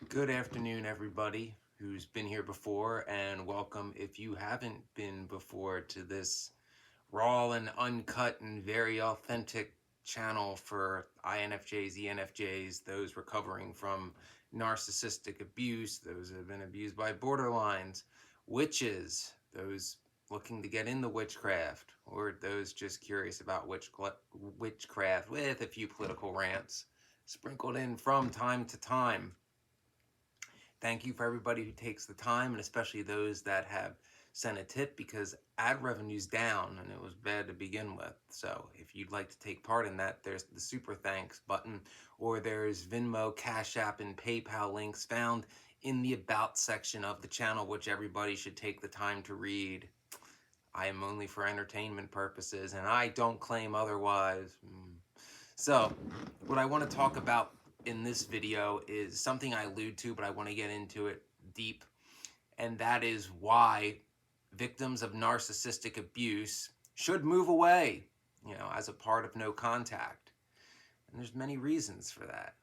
Good afternoon, everybody who's been here before, and welcome if you haven't been before to this raw and uncut and very authentic channel for INFJs, ENFJs, those recovering from narcissistic abuse, those who have been abused by borderlines, witches, those looking to get into witchcraft, or those just curious about witchcraft with a few political rants sprinkled in from time to time. Thank you for everybody who takes the time, and especially those that have sent a tip, because ad revenue's down and it was bad to begin with. So if you'd like to take part in that, there's the super thanks button, or there's Venmo, Cash App, and PayPal links found in the about section of the channel, which everybody should take the time to read. I am only for entertainment purposes, and I don't claim otherwise. So, what I want to talk about in this video is something I allude to, but I want to get into it deep, and that is why victims of narcissistic abuse should move away, as a part of no contact. And there's many reasons for that.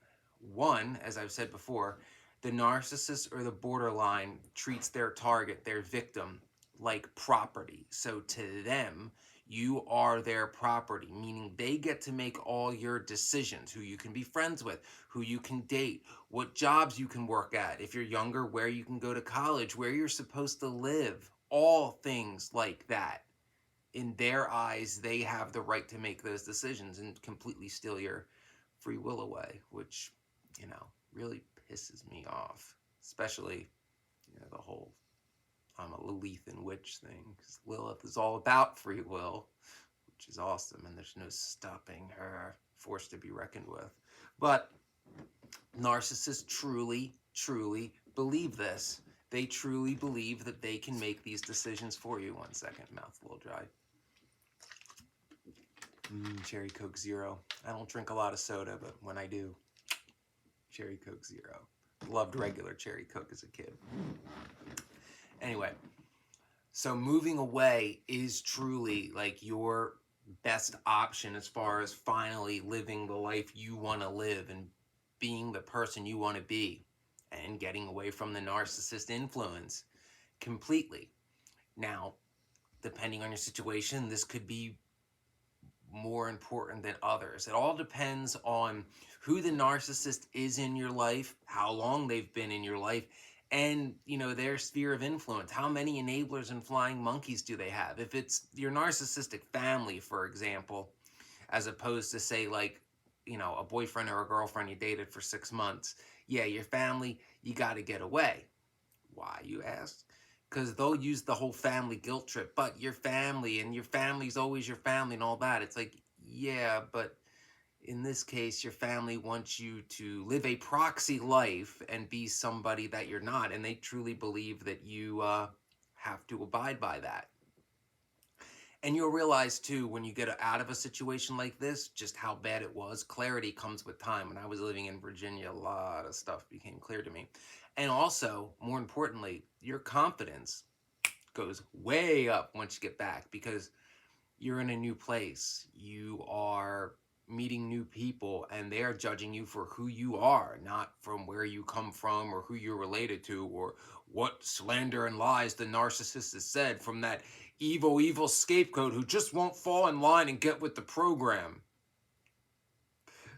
One, as I've said before, the narcissist or the borderline treats their target, their victim, like property. So to them, you are their property, meaning they get to make all your decisions, who you can be friends with, who you can date, what jobs you can work at, if you're younger, where you can go to college, where you're supposed to live, all things like that. In their eyes, they have the right to make those decisions and completely steal your free will away, which, really pisses me off, especially, the whole I'm a Lilith and witch thing, because Lilith is all about free will, which is awesome, and there's no stopping her, force to be reckoned with. But narcissists truly believe this. They truly believe that they can make these decisions for you. 1 second, mouth's a little dry. Cherry Coke Zero. I don't drink a lot of soda, but when I do, Cherry Coke Zero. Loved regular Cherry Coke as a kid. Anyway, so moving away is truly like your best option as far as finally living the life you want to live and being the person you want to be and getting away from the narcissist influence completely. Now, depending on your situation, this could be more important than others. It all depends on who the narcissist is in your life, how long they've been in your life, and their sphere of influence. How many enablers and flying monkeys do they have? If it's your narcissistic family, for example, as opposed to, say, like, a boyfriend or a girlfriend you dated for 6 months, yeah, your family, you got to get away. Why, you ask? Because they'll use the whole family guilt trip, but your family, and your family's always your family and all that. It's like, yeah, but in this case, your family wants you to live a proxy life and be somebody that you're not, and they truly believe that you have to abide by that. And you'll realize, too, when you get out of a situation like this, just how bad it was. Clarity comes with time. When I was living in Virginia, a lot of stuff became clear to me. And also, more importantly, your confidence goes way up once you get back, because you're in a new place. You are meeting new people, and they're judging you for who you are, not from where you come from or who you're related to or what slander and lies the narcissist has said from that evil scapegoat who just won't fall in line and get with the program.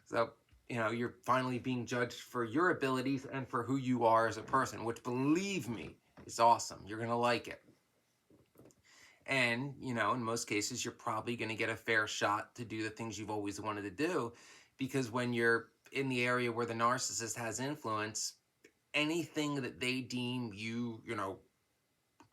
So, you're finally being judged for your abilities and for who you are as a person, which, believe me, is awesome. You're going to like it. And, in most cases, you're probably going to get a fair shot to do the things you've always wanted to do, because when you're in the area where the narcissist has influence, anything that they deem you,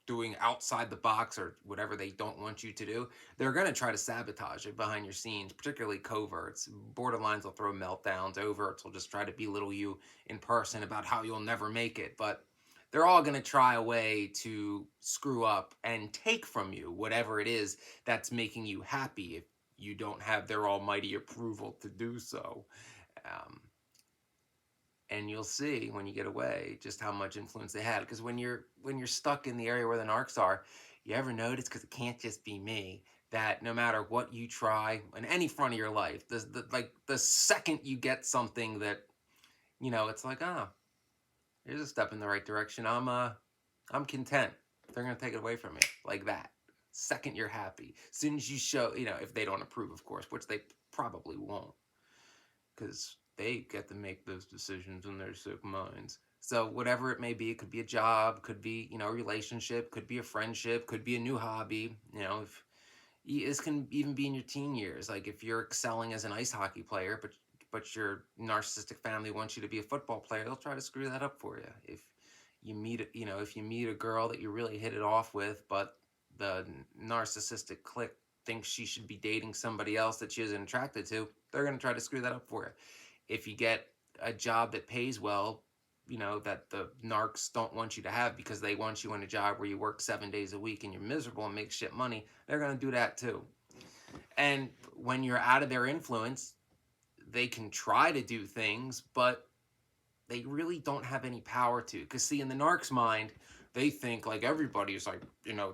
doing outside the box or whatever they don't want you to do, they're going to try to sabotage it behind your scenes, particularly coverts. Borderlines will throw meltdowns. Overts will just try to belittle you in person about how you'll never make it. But they're all going to try a way to screw up and take from you whatever it is that's making you happy, if you don't have their almighty approval to do so. And you'll see when you get away just how much influence they had. Because when you're stuck in the area where the narcs are, you ever notice, because it can't just be me, that no matter what you try in any front of your life, the second you get something that, it's like, Here's a step in the right direction. I'm content. They're gonna take it away from you like that. Second you're happy. As soon as you show, if they don't approve, of course, which they probably won't, because they get to make those decisions in their sick minds. So whatever it may be, it could be a job, could be, a relationship, could be a friendship, could be a new hobby. If this can even be in your teen years. Like if you're excelling as an ice hockey player, but your narcissistic family wants you to be a football player, they'll try to screw that up for you. If you meet a girl that you really hit it off with, but the narcissistic clique thinks she should be dating somebody else that she isn't attracted to, they're going to try to screw that up for you. If you get a job that pays well, that the narcs don't want you to have because they want you in a job where you work 7 days a week and you're miserable and make shit money, they're going to do that too. And when you're out of their influence, they can try to do things, but they really don't have any power to. Because, see, in the narc's mind, they think like everybody is like,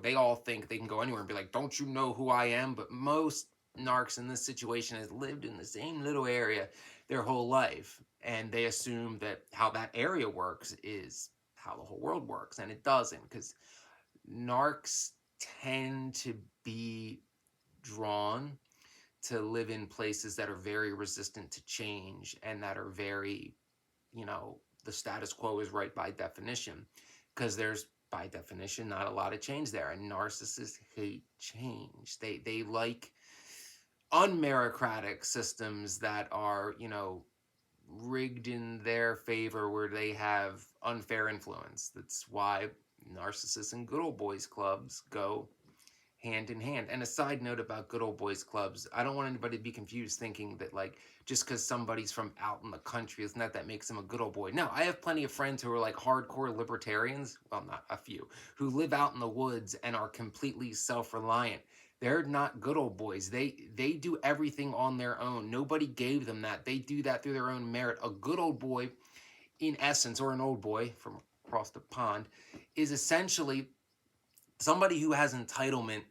they all think they can go anywhere and be like, don't you know who I am? But most narcs in this situation has lived in the same little area their whole life. And they assume that how that area works is how the whole world works. And it doesn't, because narcs tend to be drawn to live in places that are very resistant to change and that are very, the status quo is right by definition, because there's by definition not a lot of change there, and narcissists hate change. They like unmeritocratic systems that are, rigged in their favor, where they have unfair influence. That's why narcissists and good old boys clubs go hand in hand. And a side note about good old boys clubs, I don't want anybody to be confused thinking that like just because somebody's from out in the country isn't that makes them a good old boy. No, I have plenty of friends who are like hardcore libertarians, well, not a few, who live out in the woods and are completely self-reliant. They're not good old boys. They do everything on their own. Nobody gave them that. They do that through their own merit. A good old boy, in essence, or an old boy from across the pond, is essentially somebody who has entitlement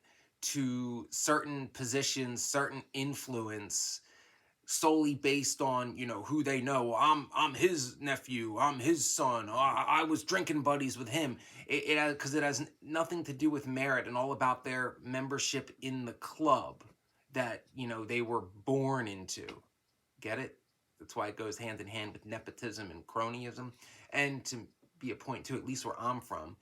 to certain positions, certain influence, solely based on who they know. I'm his nephew. I'm his son. Oh, I was drinking buddies with him. Because it has nothing to do with merit and all about their membership in the club that they were born into. Get it? That's why it goes hand in hand with nepotism and cronyism. And to be a point too, at least where I'm from,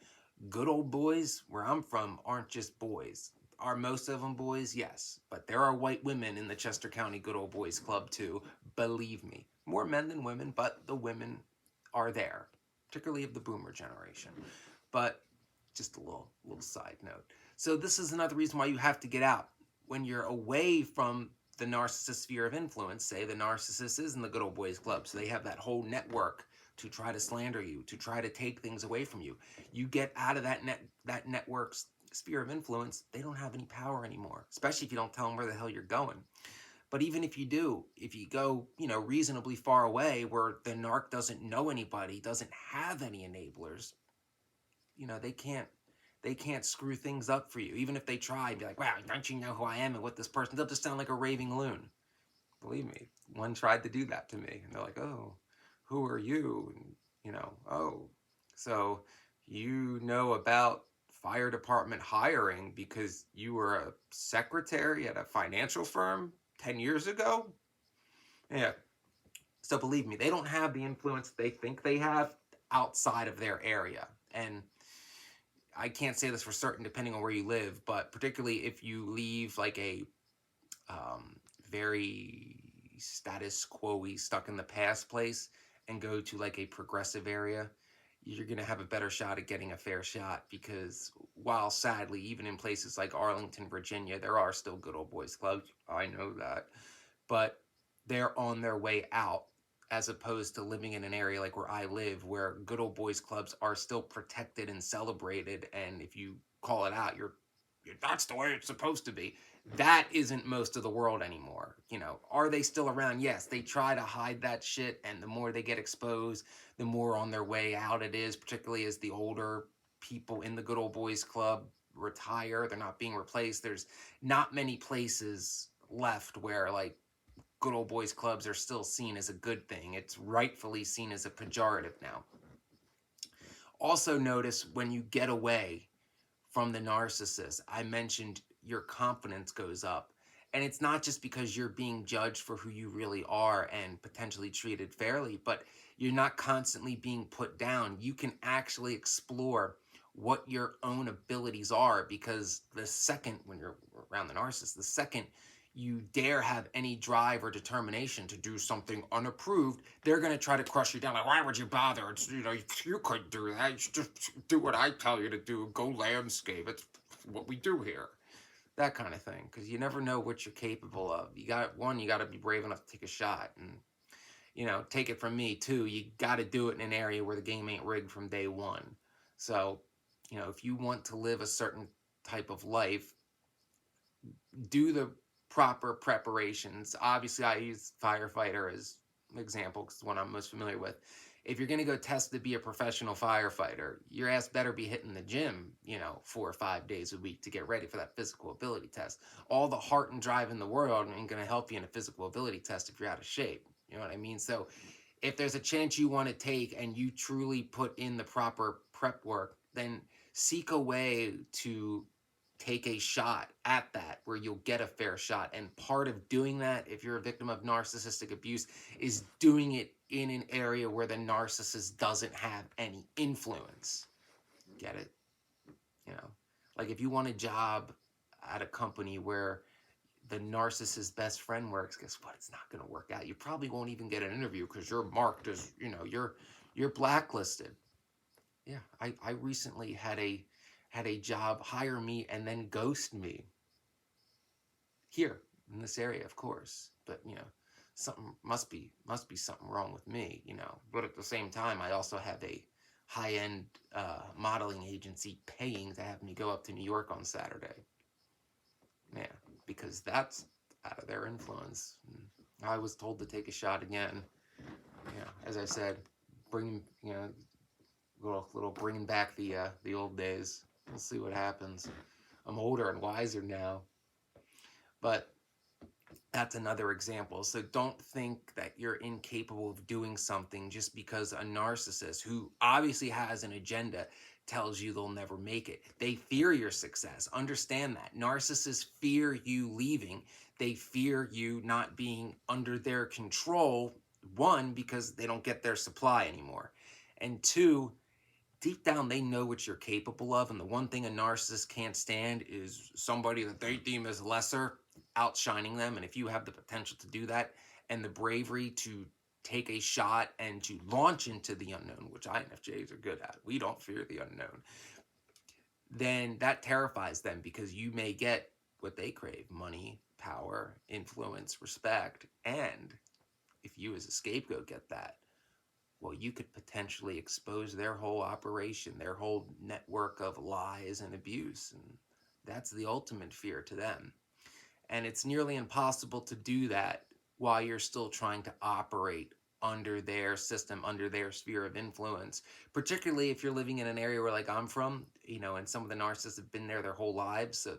good old boys where I'm from aren't just boys. Are most of them boys? Yes. But there are white women in the Chester County Good Old Boys Club too. Believe me. More men than women, but the women are there, particularly of the boomer generation. But just a little side note. So this is another reason why you have to get out. When you're away from the narcissist sphere of influence, say the narcissist is in the Good Old Boys Club, so they have that whole network to try to slander you, to try to take things away from you. You get out of that network's sphere of influence, they don't have any power anymore, especially if you don't tell them where the hell you're going. But even if you do, if you go, reasonably far away where the narc doesn't know anybody, doesn't have any enablers, they can't screw things up for you. Even if they try and be like, wow, don't you know who I am and what this person, they'll just sound like a raving loon. Believe me, one tried to do that to me. And they're like, oh, who are you? And, oh, so you know about fire department hiring because you were a secretary at a financial firm 10 years ago? Yeah. So believe me, they don't have the influence they think they have outside of their area. And I can't say this for certain depending on where you live, but particularly if you leave like a very status quo-y, stuck in the past place and go to like a progressive area, you're going to have a better shot at getting a fair shot, because while sadly, even in places like Arlington, Virginia, there are still good old boys clubs. I know that. But they're on their way out, as opposed to living in an area like where I live, where good old boys clubs are still protected and celebrated. And if you call it out, that's the way it's supposed to be. That isn't most of the world anymore. Are they still around? Yes, they try to hide that shit, and the more they get exposed, the more on their way out it is, particularly as the older people in the good old boys club retire. They're not being replaced. There's not many places left where like good old boys clubs are still seen as a good thing. It's rightfully seen as a pejorative now. Also notice when you get away from the narcissist, I mentioned your confidence goes up. And it's not just because you're being judged for who you really are and potentially treated fairly, but you're not constantly being put down. You can actually explore what your own abilities are, because the second, when you're around the narcissist, the second you dare have any drive or determination to do something unapproved, they're going to try to crush you down. Like, why would you bother? It's, you couldn't do that. You should just do what I tell you to do. Go landscape. It's what we do here. That kind of thing. Because you never know what you're capable of. You got to be brave enough to take a shot. And, take it from me too. You got to do it in an area where the game ain't rigged from day one. So, if you want to live a certain type of life, do the proper preparations. Obviously, I use firefighter as an example because it's one I'm most familiar with. If you're going to go test to be a professional firefighter, your ass better be hitting the gym, 4 or 5 days a week to get ready for that physical ability test. All the heart and drive in the world ain't going to help you in a physical ability test if you're out of shape. You know what I mean? So if there's a chance you want to take and you truly put in the proper prep work, then seek a way to take a shot at that where you'll get a fair shot. And part of doing that, if you're a victim of narcissistic abuse, is doing it in an area where the narcissist doesn't have any influence. Get it? Like if you want a job at a company where the narcissist's best friend works, guess what? It's not going to work out. You probably won't even get an interview because you're marked as, you're blacklisted. Yeah, I recently had a job hire me and then ghost me here in this area, of course. But something must be something wrong with me, But at the same time, I also have a high-end modeling agency paying to have me go up to New York on Saturday. Yeah, because that's out of their influence. I was told to take a shot again. As I said, bring little bringing back the old days. We'll see what happens. I'm older and wiser now, but that's another example. So don't think that you're incapable of doing something just because a narcissist who obviously has an agenda tells you they'll never make it. They fear your success. Understand that. Narcissists fear you leaving. They fear you not being under their control. One, because they don't get their supply anymore. And two, deep down, they know what you're capable of. And the one thing a narcissist can't stand is somebody that they deem as lesser outshining them. And if you have the potential to do that and the bravery to take a shot and to launch into the unknown, which INFJs are good at, we don't fear the unknown, then that terrifies them because you may get what they crave: money, power, influence, respect. And if you as a scapegoat get that, well, you could potentially expose their whole operation, their whole network of lies and abuse. And that's the ultimate fear to them. And it's nearly impossible to do that while you're still trying to operate under their system, under their sphere of influence, particularly if you're living in an area where, like I'm from, and some of the narcissists have been there their whole lives. So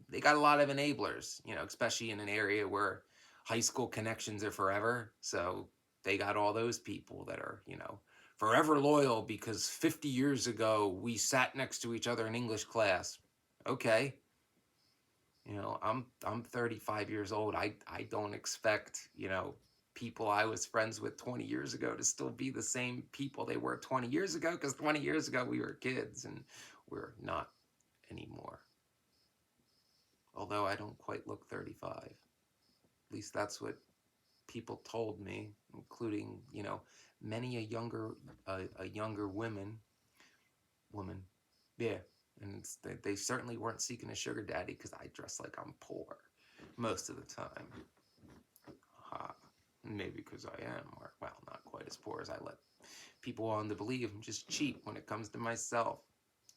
they got a lot of enablers, especially in an area where high school connections are forever. So they got all those people that are, forever loyal because 50 years ago we sat next to each other in English class. Okay. I'm 35 years old. I don't expect, people I was friends with 20 years ago to still be the same people they were 20 years ago, because 20 years ago we were kids and we're not anymore. Although I don't quite look 35. At least that's what people told me, including, many a younger woman. Yeah. And they certainly weren't seeking a sugar daddy because I dress like I'm poor most of the time. Maybe because I am, or, well, not quite as poor as I let people on to believe. I'm just cheap when it comes to myself.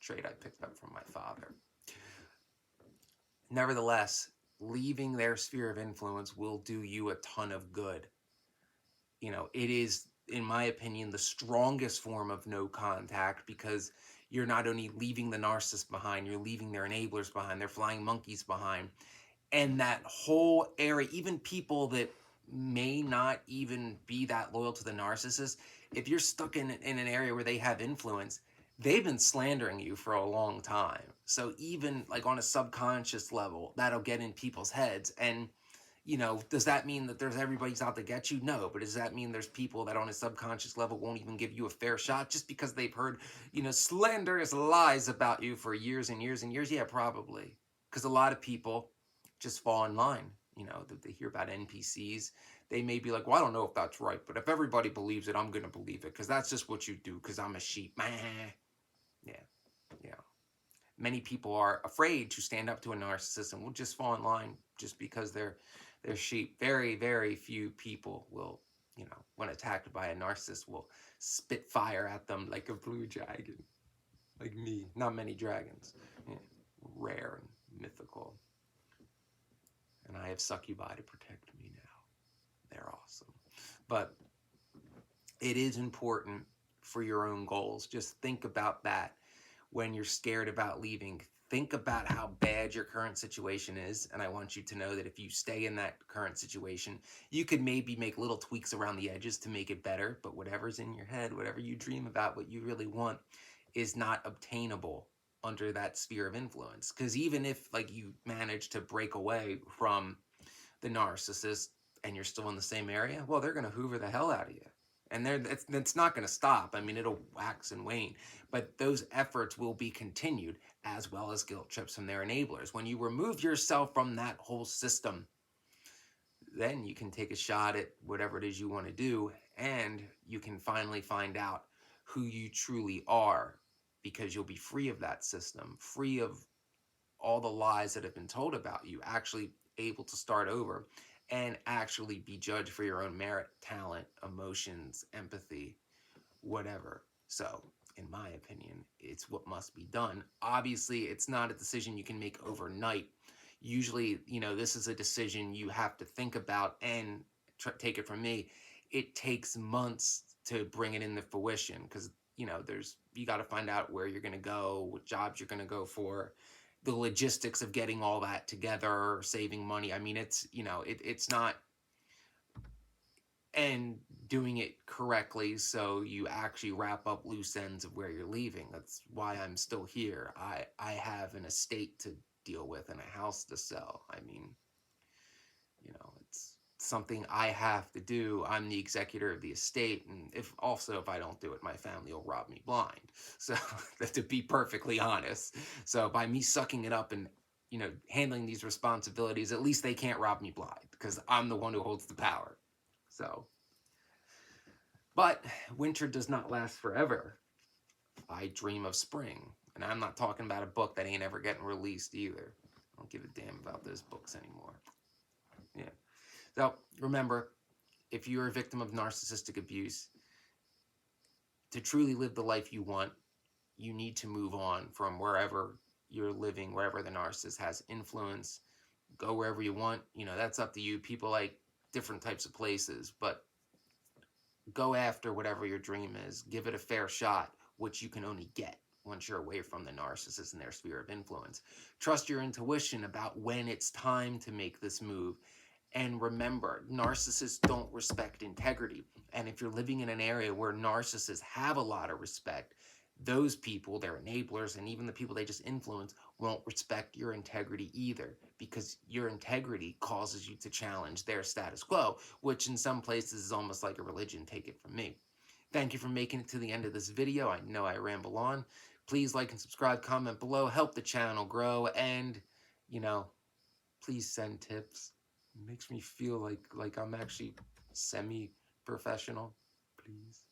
Trait I picked up from my father. Nevertheless, leaving their sphere of influence will do you a ton of good. It is, in my opinion, the strongest form of no contact, because you're not only leaving the narcissist behind, you're leaving their enablers behind, their flying monkeys behind. And that whole area, even people that may not even be that loyal to the narcissist, if you're stuck in an area where they have influence, they've been slandering you for a long time. So even like on a subconscious level, that'll get in people's heads. And, does that mean that there's everybody's out to get you? No. But does that mean there's people that on a subconscious level won't even give you a fair shot just because they've heard, slanderous lies about you for years and years and years? Yeah, probably. Because a lot of people just fall in line. They hear about NPCs. They may be like, well, I don't know if that's right, but if everybody believes it, I'm going to believe it because that's just what you do because I'm a sheep. Meh. Yeah, yeah. Many people are afraid to stand up to a narcissist and will just fall in line just because they're sheep. Very, very few people will, when attacked by a narcissist, will spit fire at them like a blue dragon, like me. Not many dragons. Yeah. Rare and mythical. And I have succubi to protect me now. They're awesome. But it is important for your own goals. Just think about that when you're scared about leaving. Think about how bad your current situation is. And I want you to know that if you stay in that current situation, you could maybe make little tweaks around the edges to make it better. But whatever's in your head, whatever you dream about, what you really want is not obtainable under that sphere of influence. Because even if like you manage to break away from the narcissist and you're still in the same area, well, they're going to hoover the hell out of you. And it's not going to stop. I mean, it'll wax and wane, but those efforts will be continued, as well as guilt trips from their enablers. When you remove yourself from that whole system, then you can take a shot at whatever it is you want to do, and you can finally find out who you truly are, because you'll be free of that system, free of all the lies that have been told about you, actually able to start over and actually be judged for your own merit, talent, emotions, empathy, whatever. So, in my opinion, it's what must be done. Obviously, it's not a decision you can make overnight. Usually, this is a decision you have to think about, and take it from me, it takes months to bring it into fruition because, you got to find out where you're going to go, what jobs you're going to go for, the logistics of getting all that together, saving money. I mean, it's not, and doing it correctly so you actually wrap up loose ends of where you're leaving. That's why I'm still here. I have an estate to deal with and a house to sell. I mean, it's something I have to do. I'm the executor of the estate, and if I don't do it, my family will rob me blind. So to be perfectly honest, so by me sucking it up and handling these responsibilities, at least they can't rob me blind because I'm the one who holds the power. So, but winter does not last forever. I dream of spring, and I'm not talking about a book that ain't ever getting released either. I don't give a damn about those books anymore. Yeah. So remember, if you're a victim of narcissistic abuse, to truly live the life you want, you need to move on from wherever you're living, wherever the narcissist has influence. Go wherever you want. That's up to you. People like different types of places, but go after whatever your dream is. Give it a fair shot, which you can only get once you're away from the narcissist and their sphere of influence. Trust your intuition about when it's time to make this move. And remember, narcissists don't respect integrity. And if you're living in an area where narcissists have a lot of respect, those people, their enablers, and even the people they just influence, won't respect your integrity either, because your integrity causes you to challenge their status quo, which in some places is almost like a religion. Take it from me. Thank you for making it to the end of this video. I know I ramble on. Please like and subscribe, comment below, help the channel grow, and, please send tips. It makes me feel like I'm actually semi-professional. Please.